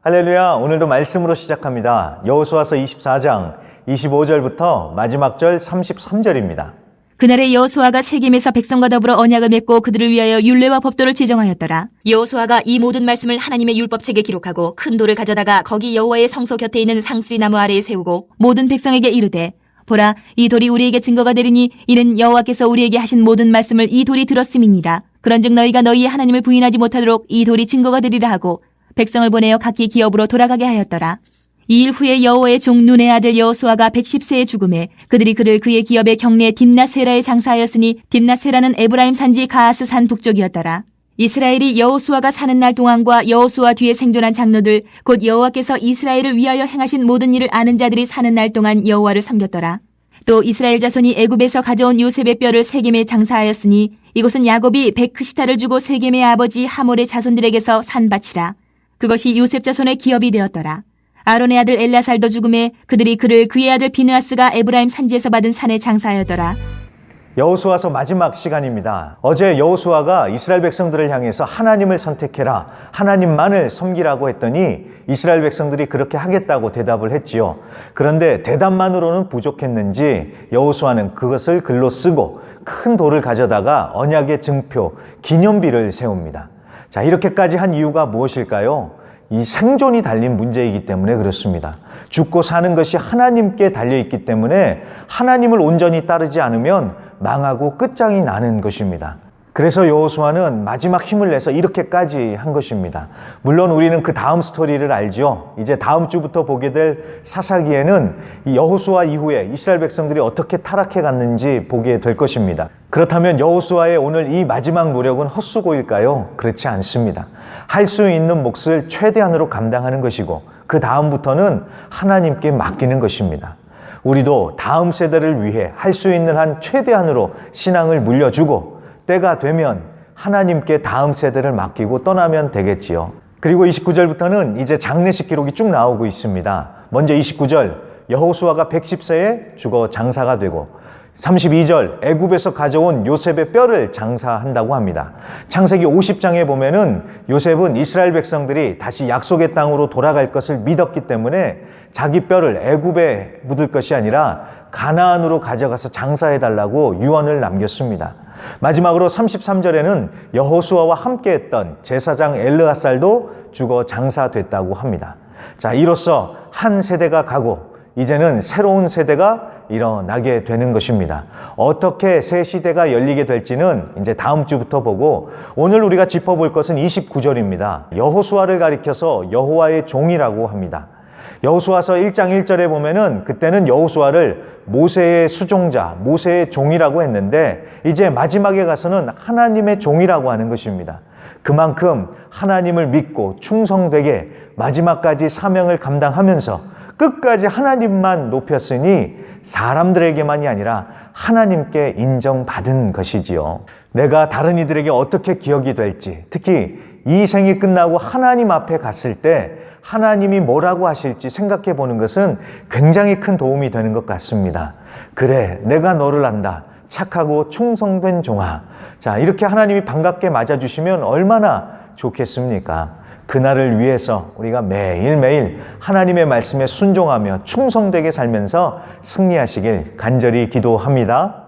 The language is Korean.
할렐루야. 오늘도 말씀으로 시작합니다. 여호수아서 24장 25절부터 마지막 절 33절입니다. 그날에 여호수아가 세겜에서 백성과 더불어 언약을 맺고 그들을 위하여 율례와 법도를 제정하였더라. 여호수아가 이 모든 말씀을 하나님의 율법책에 기록하고 큰 돌을 가져다가 거기 여호와의 성소 곁에 있는 상수리 나무 아래에 세우고 모든 백성에게 이르되, 보라, 이 돌이 우리에게 증거가 되리니 이는 여호와께서 우리에게 하신 모든 말씀을 이 돌이 들었음이니라. 그런즉 너희가 너희의 하나님을 부인하지 못하도록 이 돌이 증거가 되리라 하고 백성을 보내어 각기 기업으로 돌아가게 하였더라. 이 일 후에 여호와의 종 눈의 아들 여호수아가 110세에 죽음에 그들이 그를 그의 기업의 경내 딥나세라에 장사하였으니 딥나세라는 에브라임 산지 가하스 산 북쪽이었더라. 이스라엘이 여호수아가 사는 날 동안과 여호수아 뒤에 생존한 장로들 곧 여호와께서 이스라엘을 위하여 행하신 모든 일을 아는 자들이 사는 날 동안 여호와를 섬겼더라. 또 이스라엘 자손이 애굽에서 가져온 요셉의 뼈를 세겜에 장사하였으니 이곳은 야곱이 베크시타를 주고 세겜의 아버지 하몰의 자손들에게서 산 밭이라. 그것이 요셉 자손의 기업이 되었더라. 아론의 아들 엘라살도 죽음에 그들이 그를 그의 아들 비느하스가 에브라임 산지에서 받은 산에 장사하였더라. 여호수아서 마지막 시간입니다. 어제 여호수아가 이스라엘 백성들을 향해서 하나님을 선택해라, 하나님만을 섬기라고 했더니 이스라엘 백성들이 그렇게 하겠다고 대답을 했지요. 그런데 대답만으로는 부족했는지 여호수아는 그것을 글로 쓰고 큰 돌을 가져다가 언약의 증표, 기념비를 세웁니다. 자, 이렇게까지 한 이유가 무엇일까요? 이 생존이 달린 문제이기 때문에 그렇습니다. 죽고 사는 것이 하나님께 달려있기 때문에 하나님을 온전히 따르지 않으면 망하고 끝장이 나는 것입니다. 그래서 여호수아는 마지막 힘을 내서 이렇게까지 한 것입니다. 물론 우리는 그 다음 스토리를 알죠. 이제 다음 주부터 보게 될 사사기에는 이 여호수아 이후에 이스라엘 백성들이 어떻게 타락해 갔는지 보게 될 것입니다. 그렇다면 여호수아의 오늘 이 마지막 노력은 헛수고일까요? 그렇지 않습니다. 할 수 있는 몫을 최대한으로 감당하는 것이고 그 다음부터는 하나님께 맡기는 것입니다. 우리도 다음 세대를 위해 할 수 있는 한 최대한으로 신앙을 물려주고 때가 되면 하나님께 다음 세대를 맡기고 떠나면 되겠지요. 그리고 29절부터는 이제 장례식 기록이 쭉 나오고 있습니다. 먼저 29절, 여호수아가 110세에 죽어 장사가 되고 32절, 애굽에서 가져온 요셉의 뼈를 장사한다고 합니다. 창세기 50장에 보면은 요셉은 이스라엘 백성들이 다시 약속의 땅으로 돌아갈 것을 믿었기 때문에 자기 뼈를 애굽에 묻을 것이 아니라 가나안으로 가져가서 장사해달라고 유언을 남겼습니다. 마지막으로 33절에는 여호수아와 함께했던 제사장 엘르아살도 죽어 장사됐다고 합니다. 자, 이로써 한 세대가 가고 이제는 새로운 세대가 일어나게 되는 것입니다. 어떻게 새 시대가 열리게 될지는 이제 다음 주부터 보고 오늘 우리가 짚어볼 것은 29절입니다. 여호수아를 가리켜서 여호와의 종이라고 합니다. 여호수아서 1장 1절에 보면은 그때는 여호수아를 모세의 수종자, 모세의 종이라고 했는데 이제 마지막에 가서는 하나님의 종이라고 하는 것입니다. 그만큼 하나님을 믿고 충성되게 마지막까지 사명을 감당하면서 끝까지 하나님만 높였으니 사람들에게만이 아니라 하나님께 인정받은 것이지요. 내가 다른 이들에게 어떻게 기억이 될지, 특히 이 생이 끝나고 하나님 앞에 갔을 때 하나님이 뭐라고 하실지 생각해 보는 것은 굉장히 큰 도움이 되는 것 같습니다. 그래, 내가 너를 안다. 착하고 충성된 종아. 자, 이렇게 하나님이 반갑게 맞아주시면 얼마나 좋겠습니까? 그날을 위해서 우리가 매일매일 하나님의 말씀에 순종하며 충성되게 살면서 승리하시길 간절히 기도합니다.